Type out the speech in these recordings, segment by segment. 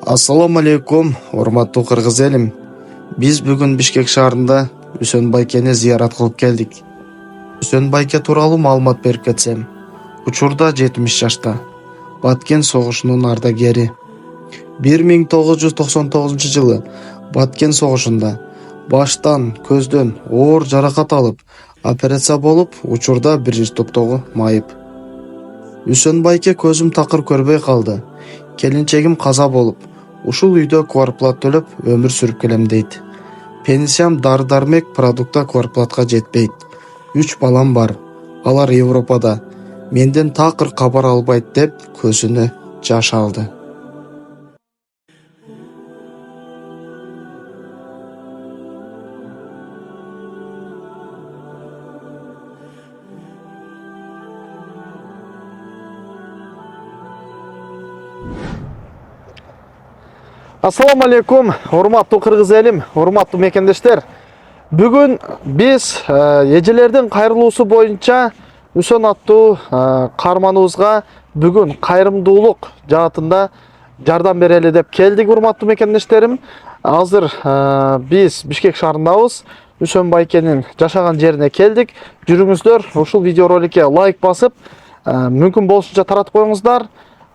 Ассаламу алейкум, урматтуу кыргыз элим. Биз бүгүн Бишкек шаарында Үсөн Байкени зыярат кылып келдик. Үсөн Байке тууралуу маалымат берип кетсем, учурда 70 жашта. Баткен согушунун ардагери. 1999-жылы Баткен согушунда баштан, көздөн оор жаракат алып, операция болуп, учурда 1 топтогу майып. Үсөн Байке көзүм такыр көрбөй калды. Келинчегим каза болуп, ушул үйдө квартплат төлөп өмүр сүрүп келем дейт. Пенсиям дары-дармек продукта квартплатка жетпейт. 3 балам бар. Алар Европада. Менден такыр кабар албайт деп көзүнө жаш алды. Ассаламу алейкум, урматтуу кыргыз элим, урматтуу мекендештер. Бүгүн биз эжелердин кайрылуусу боюнча Үсөн аттуу каарманыбызга бүгүн кайрымдуулук жаатында жардам берели деп келдик, урматтуу мекендештерим. Азыр биз Бишкек шаарындабыз. Үсөн Байкенин жашаган жерине келдик. Жүрүңүздөр, ушул видеороликке лайк басып, мүмкүн болушунча таратып коюңуздар.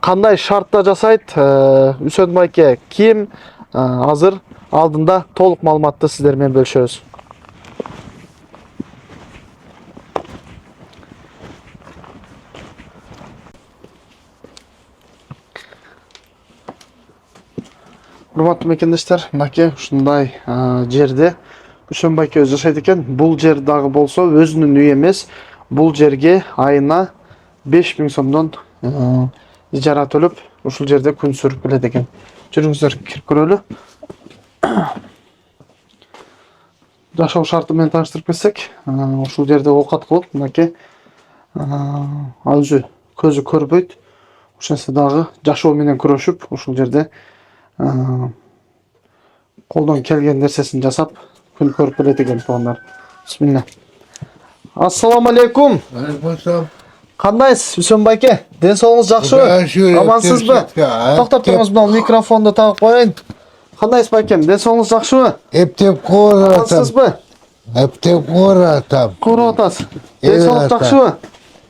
Кандай шартта жасайт Үсөн Байке ким, азыр алдында толук маалыматты сиздер менен бөлүшөбүз. Урматтуу мекендештер, мынакей ушундай жерде Үсөн Байке өзү жашайт экен. Бул жер дагы болсо өзүнүн үйү эмес. Бул жерге айына 5000 сомдон ижара төлөп, ушул жерде күн сүрүп келет экен. Жүрүңүздөр, кирип көрөлү. Жашоо шарты менен тааныштырып кетсек, ушул жерде оокат кылып, мынакей өзү көзү көрбөйт. Ошонсо дагы жашоо менен күрөшүп, ушул жерде колдон келген нерсесин жасап, күн көрүп келет экен туугандар. Бисмилла. Ассаламу алейкум. Алейкум. Кандайсыз Үсөн Байке? Ден соолугуңуз жакшыбы? Амансызбы? Токтоп туруңуз, мына микрофонду тагып коеюн. Кандайсыз Байкем? Ден соолугуңуз жакшыбы? Эптеп кууратам. Амансызбы? Эптеп кууратам. Кууруп атасыз. Ден соолук жакшыбы?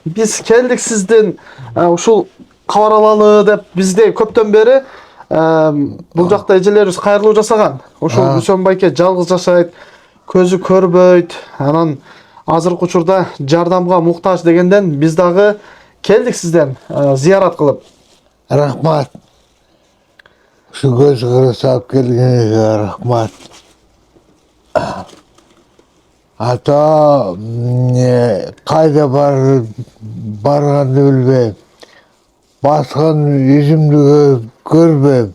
Биз келдик сизден ушул кабар алалы деп, бизде көптөн бери бул жакта эжелерибиз кайрылуу жасаган. Ушул Үсөн Байке жалгыз жашайт, көзү көрбөйт. Анан азыркы учурда жардамга муктаж дегенден биз дагы келдик сизден зыярат кылып. Рахмат. Ушу көз кырысап келгениңизге рахмат. Ата кайда барганды билбейм. Баскан yüzümdү көрбөйм.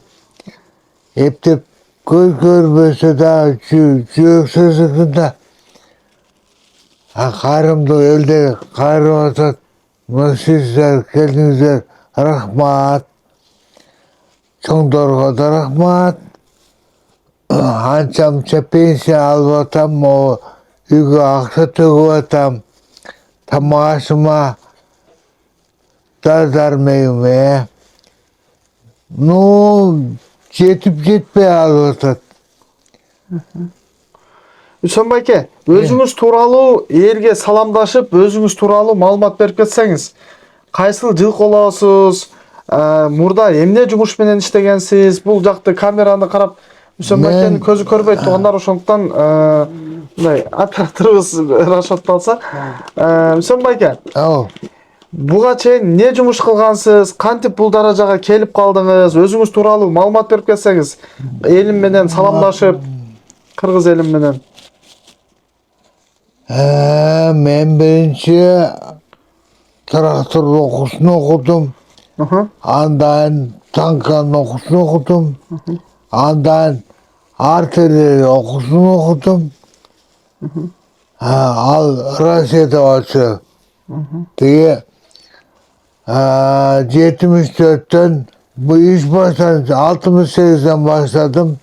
Эптеп көз көрбөсө да жүрөк сөзүндө кайрымдуу элде кайрып атат. Мына сиздер келдиңиздер, рахмат. Чоңдорго да рахмат. Анча-мынча пенсия алып атам, үйгө акча төгүп атам. Тамак ашыма дары-дармегиме. Жетип жетпей алып атат. Үсөн Байке, өзүңүз тууралуу элге саламдашып, өзүңүз тууралуу маалымат берип кетсеңиз, кайсыл жыл колосуз, мурда эмне жумуш менен иштегенсиз? Бул жакты камераны карап, Үсөн Байкенин көзү көрбөйт туугандар, ошондуктан мындай операторубуз расчетто алса. Үсөн Байке, буга чейин эмне жумуш кылгансыз? Кантип бул даражага келип калдыңыз? Өзүңүз тууралуу маалымат берип кетсеңиз, элим менен саламдашып, кыргыз элим менен. Мен биринчи трактор окуусун окудум. Андан танканын окуусун окудум. Андан артиллерия окуусун окудум. Ал Россияда болчу. Тиги 74-төн бу иш баштан 68-ден баштадым.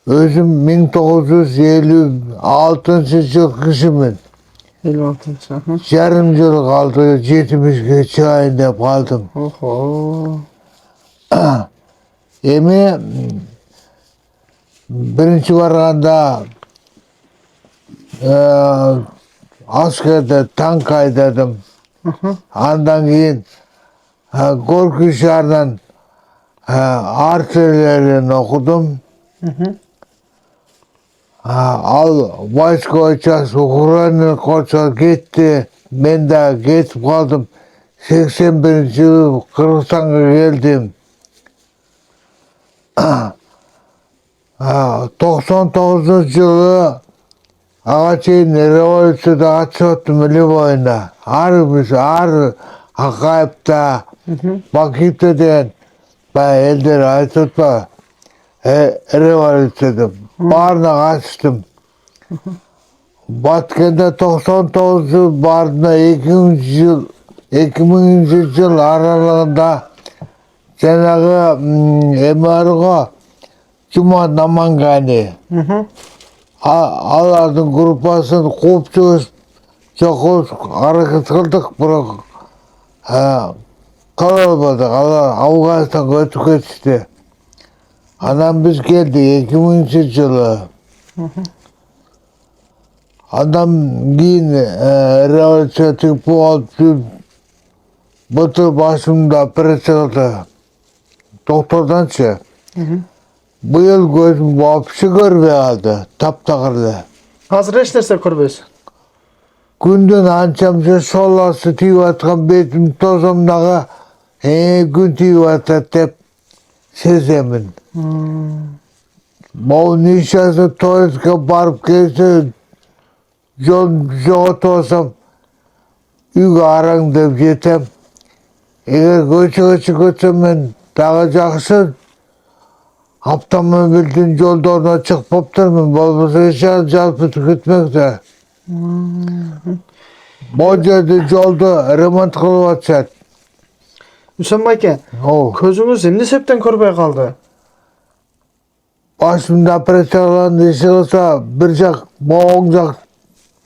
Өзüm 1956 kışımın. 56. Yarım yıl kaldı, 70'e çıkayım deyip kaldım. Oho. Эми birinchi barganda askerде tank aydadım. Andan keyin Gorky şаарынан artilleriyadan okudum. Al войсковой часть Украина koça gitti. Ben de ketip kaldım. 81-yılı Kırgızistan'a geldim. 99-yılı Ağaçay'ın revolüsyonu açıyordum Livoy'una. Ağrı Hakayip'te, Bakip'te deyen elleri aytırtma revolüsyonu. Barına kaçtım. Batkent'te 99 yıl barına 2000 yıl aralığında Cenab-ı Emarı'na Cuma Namangani. Alardın grupasını ko'p çok hareket kıldık, biroq qilolmadik. Afg'onistonga o'tib ketishdi. Anam biz keldik 2000-yılı. Adam keyin revolütsiya tugib olib, butur başımda operatsiya qildi. Doktordanchi. Bu yıl gözüm vapşı görmeye aldı, taptağırdı. Hazır hiç nerse körбөйсүң. Gündün ançamca sollası tiyatkan betim tozumdağı gün tiyatat hep sezemin. Bu nişası tuvalete barıp gelse yol joğut olsam üge arang dep jetem. Eğer göçe men dağı jakşı avtomobilden yolda çıkıp popturmun. Bolmasa jalpı tüketmekte. Bu yerde yolda remont kılıp atacak. Hüseyin Bayke, közüңүз эмне себептен көрбөй калды? Başımda operatsiyalandı işi olsa bir jak, bu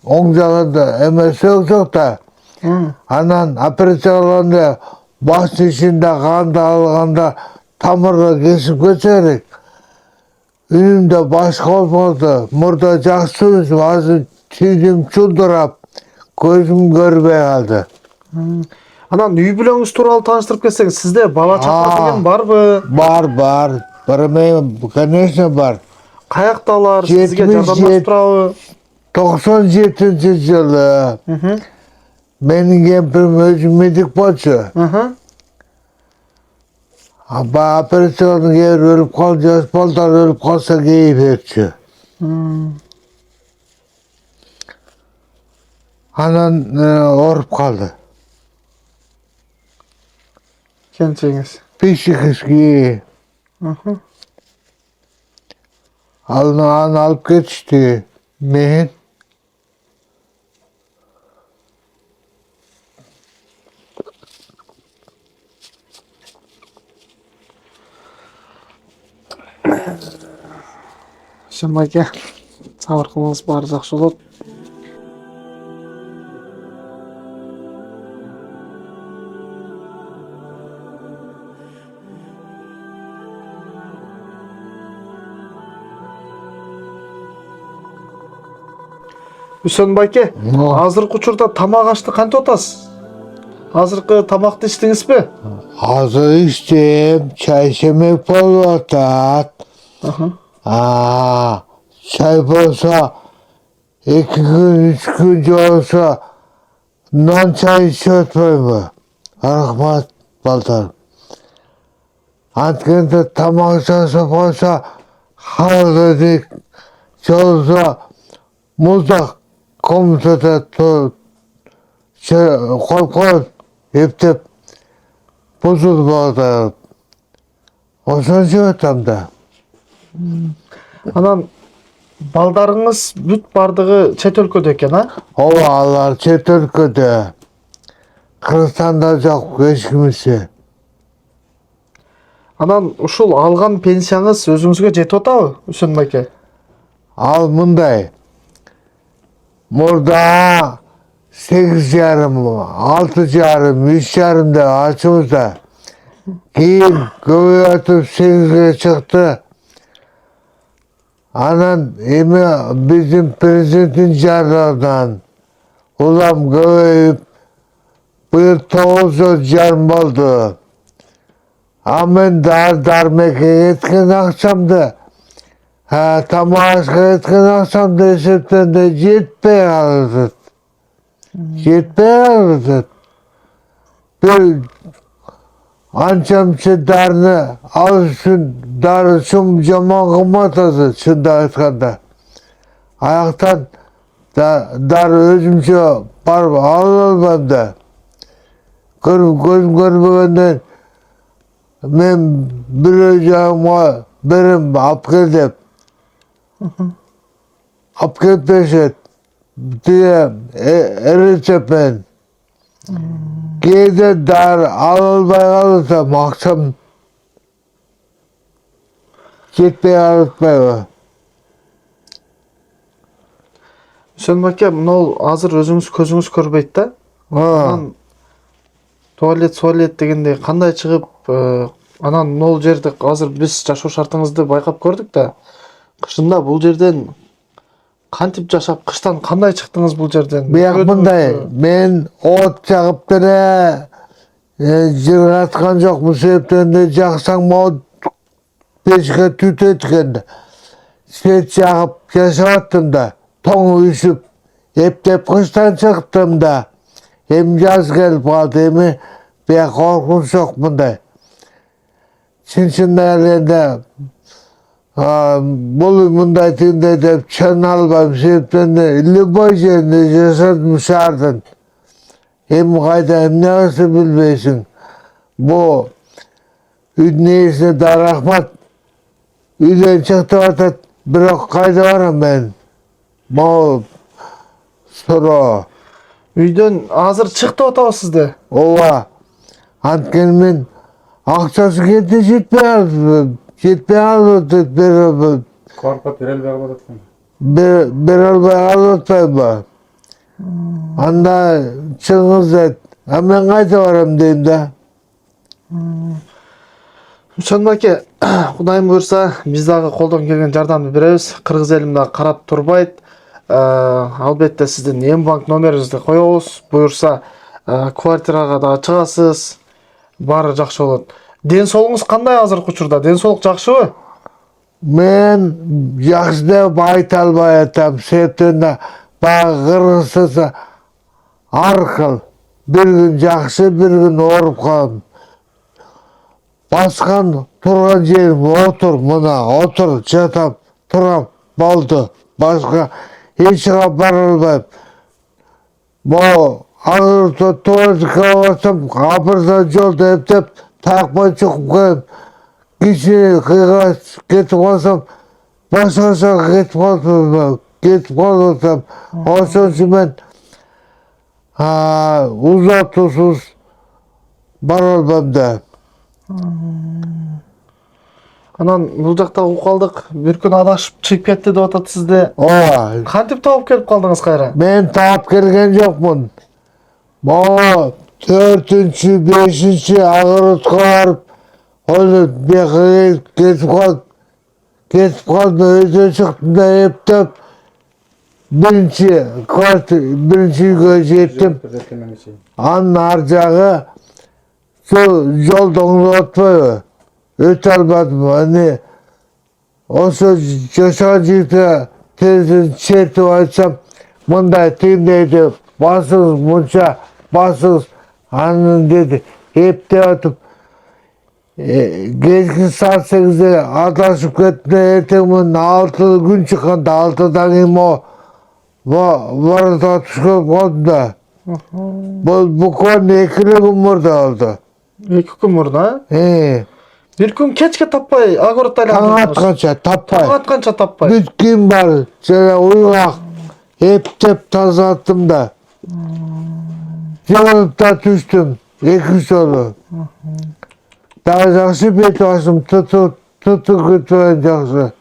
oң jagında emes yok da. Anan operatsiyalandı, baş içinde kandı alganda tamırla kesip geçerek. Ünümde başka olmadı. Murda jaksız, bazı çizim çuldurap, gözüm görmey kaldı. Анан үй бүлөңүз тууралуу тааныштырып кетсеңиз, сизде бала чака деген барбы? Бар. Конечно бар. Каякталар, сизге жардамдашып турабы? 97-yılı. Benim kempirim özüm medik bolçu. Operasyonun yer ölüp kalacağız, boltar ölüp kalsa geyip etçi. Anan orup kaldı. Kençeğiz. Pişik eski. Alını alıp geçti. Mehin. Hüseyin Bayke, sabır kılыңыз баары жакшы болот. Hüseyin Bayke, азыркы учурда тамак ашты кантип атасыз? Азыркы тамакты ичтиңизби? Hazır içtim. Çay içmek bol atat. Çay olsa 2 gün, 3 gün olsa non çay içiyor mu? Rahmat baltar. Antkente tamak çası olsa haldedik. Çolsa muzdak komutada koy hep bozuldu orada. O sonra tamda. Анан балдарыңыз бүт бардыгы чет өлкөдө экен, а? Алар çet ülkede. Kırgızstan'da yok hiç kimse. Анан ушул алган пенсияңыз өзүңүзгө жетип атабы, Hüseyin Bayke? Al mınday. Burada 8 yarım, 6 yarım, 3 yarım da açımızda. Keyin ko'paytib 8'e çıktı. Anan bizim prezidentin jarlardan ulam ko'payib bu yıl 9 yarım oldu. Amen darmeke etken akşamda tamaşka etken akşamda esepten de jetpey alırdı. Jetpey alırdı. Bir ançamçı darını alışın, darışım jaman kımmat adı şunda aytkanda. Ayaktan dar özümçe barıp alılmamda. Gözüm görmegenden men bir ocağıma berim apkelip peşet diye eritsepen gece dar alılmay kalırsam akşam jetpey alırtmayba. Hüseyin baka, mынау азыр өзүңүз көзүңүз көрбөйт да. Анан туалет дегенде кандай чыгып, анан мынау жерде азыр биз жашоо шартыңызды байкап көрдүк да. Кышында бул жерден кантип жашап, кыштан кандай чыктыңыз бул жерден? Бияк мындай, мен от жагып деле жыргаткан жок, бул себептен де жаксаң от печке түтөт экен. Свет жагып жашап да, тоң үйсүп, эптеп кыштан чыктым да. Эми жаз келип калды, эми бияк коркунуч жок мындай. Чын-чындан эле бул мындай тигиндей деп чын албайм, себептен любой жеринде жашадым шаардын. Эми кайда эмнеси билбейсиң. Бу үйдүн ээсине да рахмат. Үйдөн чыктып атат, бирок кайда барам мен? Могу суроо. Үйдөн азыр чыктып атабыз да. Ооба. Анткени мен акчасы кетти жетпей алды. Жетпей алды берип. Коркуп бере албай калып атпайбы? Бере албай калып атпайбы? Анда чыгыңыз дейт. А мен кайда барам дейм да. Hüseyin baka, Kudayım buyursa biz dagы колдон келген жардамды беребиз. Кыргыз элим дагы карап турбайт. Албетте сиздин М-банк номериңизди коебуз. Буюрса квартирага дагы чыгасыз. Баары жакшы болот. Ден соолугуңуз кандай азыркы учурда? Ден соолук жакшыбы? Мен жакшы деп айта албай атам. Себептен баягы кыргызча аркыл. Bir gün жакшы, bir gün ооруп калам. Баскан турган жерим отур, мына отур, жатам, турам, болду. Башка эч жака бара албайм. Могу агыр туалетке барсам, абырда жолдо эптеп такпай чыгып коем. Кичине кыйга кетип калсам, башка жака кетип калсам, ошон үчүн мен узатуусуз бара албайм да. Анан бул жакта угуп калдык. Bir күн адашып чыгып кетти деп атат сизде. Ооба. Кантип таап келип калдыңыз кайра? Мен таап келген жокмун. Могу 4-чү, 5-чү агырытка барып, ойлоп бияка кетип калдым, өйдөн чыктым да эптеп биринчи үйгө жеттим. Анын ар жагы жолдон өтпөйбү? Өтө албадым. Аны ошо жашаган жерде терезени чертип айтсам, мындай тигиндей деп басыңыз, мынча басыңыз, анын деди. Эптеп атып, кечки саат 8'de адашып кеттим, эртең 6 күн чыкканда 6'dan кийин барата түшүп калдым да. Бул буквально 2 күн мурда болду. 2 күн мурда? Bir gün keçke tapпай, агоротто Таң атканча таппай. Таң атканча таппай. Бүткүн бар, жана уйгак эптеп тазалаттым да. Жолуп да түштүм, 2 жолу. Дагы жакшы бет башым тутуп кеткен жакшы.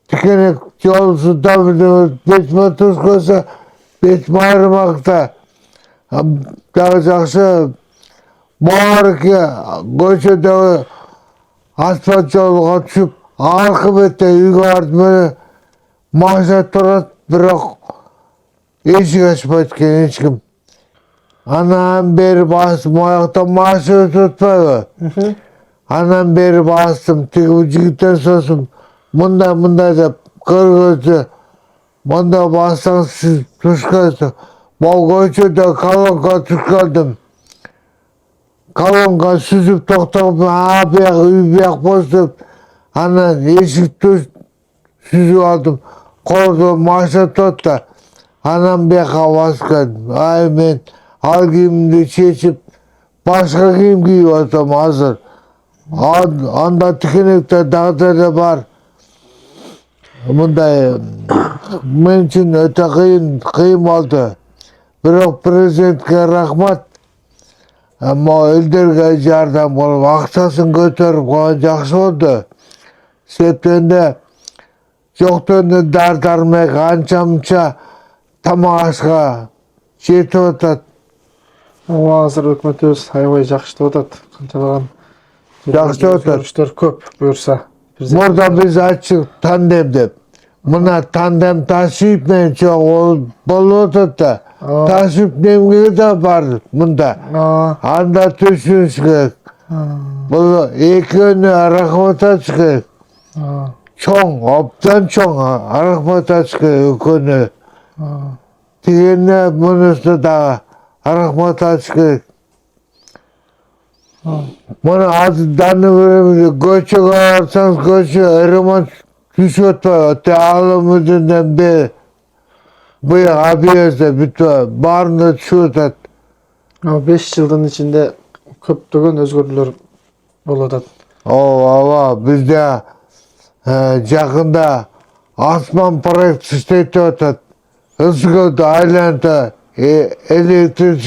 Тикенек жолусу да бетиме түшкөнсө, бетим айрымакта. Дагы жакшы Bağırki köşede asfalt yolga düşüp arka bette uyga barıp meni maksat turat, biroq eşik açpayt eken hiç kim. Anam beri bastım, ayakta maaşı tutmayı. Anam beri bastım, tiki jigitten sosum. Munda dep kırgızdı. Munda bassan siz tuşkaydı. Bu köşede kalonka tuşkadım. Kalonka süzüp toktop, abiyak, übiyak bostum. Anan eşik süzüp aldım. Kordu maaşı tuttu. Anam bir havaskan. Ay men al giyimini çeşip başka giyim giyiyorsam hazır. Anda tükenekte dağda var. Bunday men için öte kıyım oldu. Biroq prezidentke rahmat. Ama öldürge jardam bolup akçaсын көтөрүp койгон жакшы болду. Себептенде жоктон дар-дармек анча-мынча тамак ашка жетип атат. Азыр өкмөтүбүз аябай жакшы деп атат. Канчалаган Жакшы деп атат. өзгөрүштөр көп буюрса. Burada biz açık tandem деп. Mına tandem taşıyıp men çok bolup da. Taşıyıp nemge de var bunda. Anda düşünüş gerek. Bu iki yönlü rahmata çıkıyor. Çoğun, obdan çoğun rahmata çıkıyor iki yönlü. Diğerine bunun da rahmata çıkıyor. Bunu adını veremiyor. Göçü kalırsanız göçü ırman düşüyor. Te alımıdından beri. Bu abiyazda bütün barında düşüyor. 5 жылдын ичинде көптөгөн өзгөрүүлөр болуп атат. Ova bizde yakında asman proyekti işleyip atat. Hızlı ailende elektrik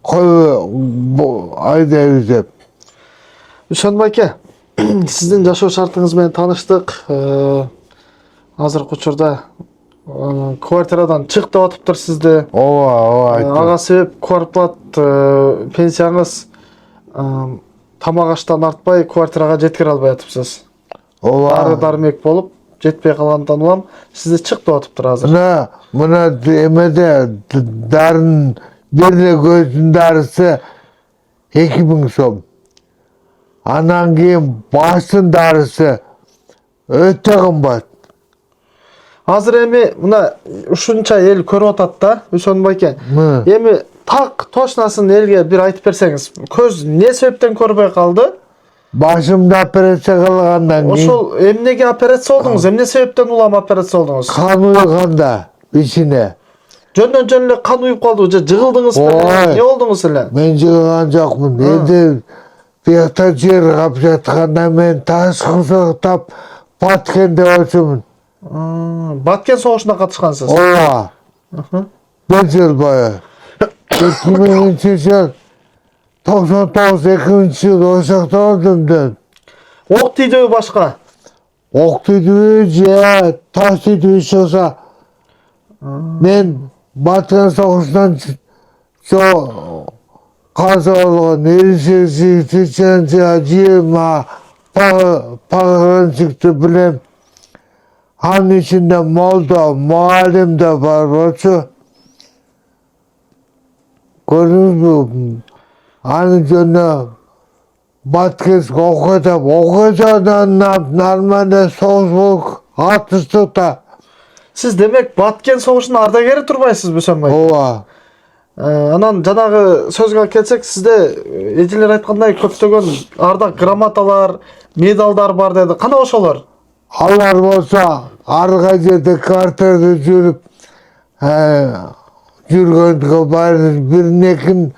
koyu ayda yüzep. Үсөн байке, сиздин жашоо шартыңыз менен тааныштык. Азыркы учурда квартирадан чык деп атыптыр сизди. Ова Ага себеп квартплат пенсияңыз тамак аштан артпай квартирага жеткире албай атыпсыз. Дары дармек болуп жетпей калгандан улам сизди чык деп атыптыр азыр. Mına emede darın birine gözün darısı 2000 som. Anan kiyim başın darısı öte kımbat. Азыр эми мына ушунча эл көрүп атат да, Үсөн байке. Эми так точносын элге бир айтып берсеңиз, көз не себептен көрбөй калды? Başımda operasyon kılgandan Ошол эмнеге операция болдуңуз? Эмне себептен улам операция болдуңуз? kan uyganda içine. Жөндөн эле кан уюп калды, же жыгылдыңыз беле? Не болдуңуз эле? Ben jığılan jokmун. Endi buyakta jer kapjatkanda men taş kızıktap batkende olsun. Баткен согушуна катышкансыз. Ova. Bir yıl boyu. 2003 yıl 99 2. yıl Oşak'ta oldum dün. Ок тийдеби башка? Oktuydu ya taş tüydü olsa. Men Batkan Soğuş'tan çok kaza oldu. Neresi çıkınca acıyma pahalan çıktı bilem. Han içinde molda, muallim de var oçu. Gördünüz mü? Hani canım Batkes okudadan normalde soğuk atıştıkta. Siz demek Баткен согушунун ардагери турбайсыз, Үсөн бай. Ova. Анан жанагы сөзгө келсек, сизде эжелер айткандай көптөгөн ардак грамоталар, медалдар бар деди. Кана ошолор? Алар болsa arka жерде квартирада жүрүп жүргөндүгө баары биринекин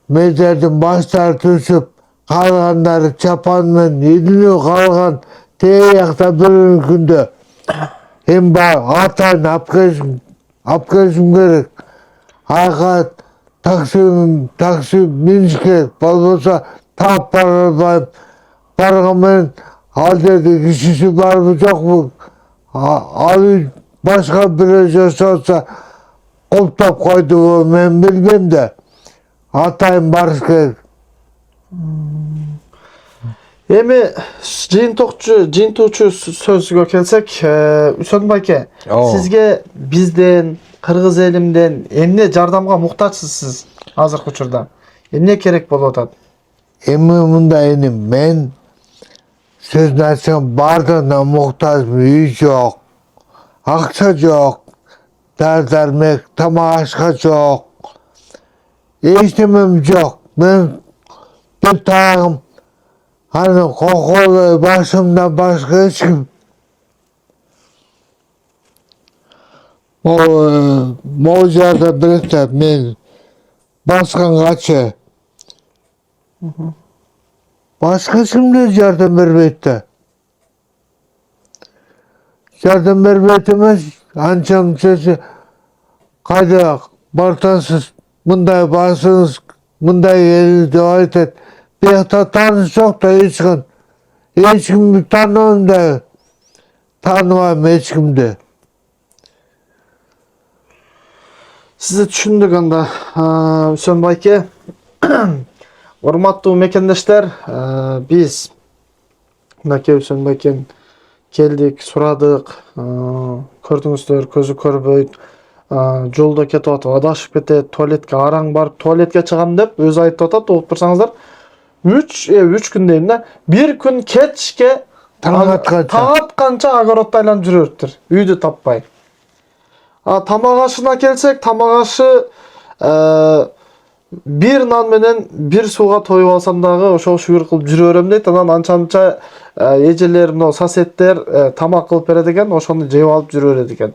мезердин баштары түшүп калгандары чапан менен илинүү калган тээякта бир күндө эми бар атайын алып келишим керек. Айка такси миниш керек. Болбосо таап бара албайм. Барган менен ал жерде кишиси барбы жокпу? Ал башка бирөө жашаса коптоп койду, мен билбейм да. Атайын барыш керек. Эми жыйынтоочу сөзгө келсек, Үсөн байке, сизге бизден, кыргыз элимден эмне жардамга муктажсыз сиз азыркы учурда? Эмне керек болуп атат? Эми мындай энем, мен сөзүн айтсам бардыгына муктажмын. Үй жок, акча жок, дары-дармек, тамак ашка жок. Эч немем жок. Мен бир тагым аны коколой башымдан башка эч ким. Могу жардам берет да мен баскангачы. Башка эч ким жардам бербейт да. Жардам бербейт эмес, анча-мынча кайда бартасыз, мындай басыңыз, мындай эл деп айтат. Биякта тааныш жок да эч ким. Эч кимди тааныбайм да. Тааныбайм эч кимди. Сизди түшүндүк анда, Үсөн байке. Урматтуу мекендештер, биз мынакей Үсөн байкен келдик, сурадык, көрдүңүздөр, көзү көрбөйт, жолдо кетип атып, адашып кетет, туалетке араң барып, туалетке чыгам деп өзү айтып атат, угуп турсаңыздар. 3 күн дейм да. Бир күн кечке таң атканча огородто айланып жүрөбүптүр, үйдү таппай. Тамак ашына келсек, тамак ашы бир нан менен бир сууга тоюп алсам дагы ошого шүгүр кылып жүрө берем дейт. Анан анча-мынча эжелер, мына соседтер тамак кылып берет экен, ошону жеп алып жүрө берет экен.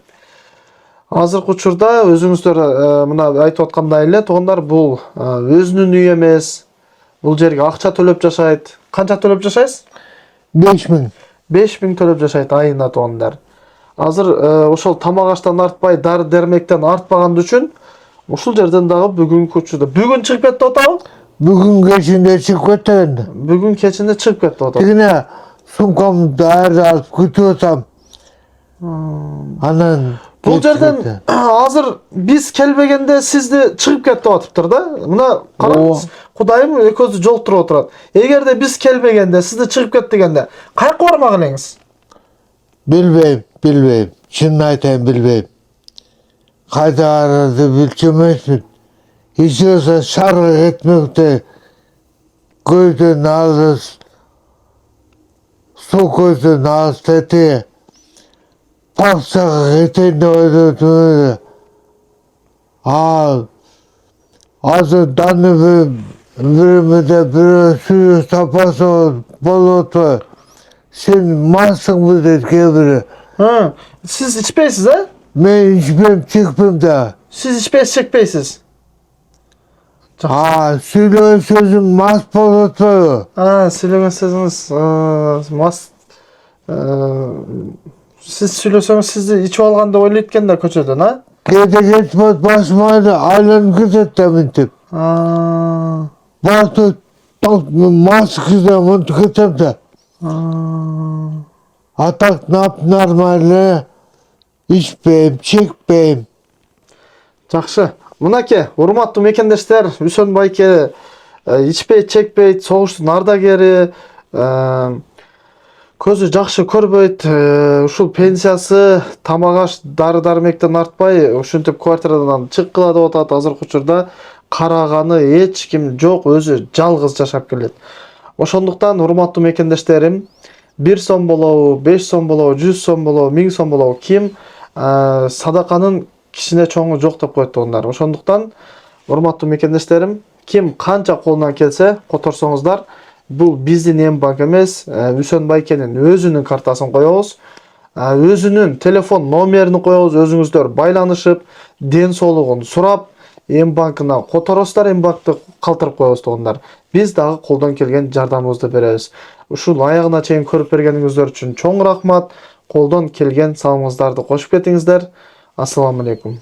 Азыркы учурда өзүңүздөр мына айтып аткандай эле, туугандар, бул өзүнүн үйү эмес. Бул жерге акча төлөп жашайт. Канча төлөп жашайсыз? 5000. 5000 төлөп жашайт айына, туугандар. Азыр ошол тамак аштан артпай, дары-дармектен артпаган үчүн ушул жерден дагы бүгүнкү учурда бүгүн чыгып кетип атабы? Бүгүн кечинде чыгып кетти энди. Бүгүн кечинде чыгып кетип атат. Тигине сумкамды алып күтүп атам. Анан Бул жерден азыр биз келбегенде сизди чыгып кетип атыптыр да. Мына караңыз, Кудайым экөөбүздү жолуктуруп отурат. Эгерде биз келбегенде, сизди чыгып кет дегенде, кайерге бармак элеңиз? Билбейм. Чынын айтайын, билбейм. Кайда барарды билчү эмесмин. Эч болсо шаарга кетмекте көздөн алыс, суу көздөн алыс тети. Пакчага кетейин деп ойлодум. Азыр даны биримиде бирөө сүйүү тапасы болуп атпайбы? Сен мастыңбы дейт кээ бири. Сиз ичпейсиз, а? Мен ичпейм, чекпейм да. Сиз ичпейсиз, чекпейсиз. Сүйлөгөн сөзүм мас болуп атпайбы? Сүйлөгөн сөзүңүз мас. Сиз сүйлөсөңүз сизди ичип алган деп ойлойт экен да көчөдөн, а? Кээде кетпейт, башым айланып кетет да мынтип. Барды мас кийсем мынтип кетем да. А так нормально. Ичпейм, чекпейм. Жакшы. Мынакей, урматтуу мекендештер, Үсөн байке ичпейт, чекпейт, согуштун ардагери, көзү жакшы көрбөйт, ушул пенсиясы тамак аш, дары-дармектен артпай, ушинтип квартирадан чыккыла деп атат. Азыркы учурда караганы эч ким жок, өзү жалгыз жашап келет. Ошондуктан, урматтуу мекендештерим, 1 сом болобу, 5 сом болобу, 100 сом болобу, 1000 сом болобу, ким садаканын кишине чоңу жок деп коет туугандар. Ошондуктан, урматтуу мекендештерим, ким канча колунан келсе которсоңуздар, бул биздин эм банк эмес, Үсөн байкенин өзүнүн картасын коебуз, өзүнүн телефон номерин коебуз, өзүңүздөр байланышып, ден соолугун сурап, эм банкына которосуздар, эм банкты калтырып коебуз туугандар. Биз дагы колдон келген жардамыбызды беребиз. Ушул аягына чейин көрүп бергениңиздер үчүн чоң рахмат. Колдон келген салымыңыздарды кошуп кетиңиздер. Ассаламу алейкум.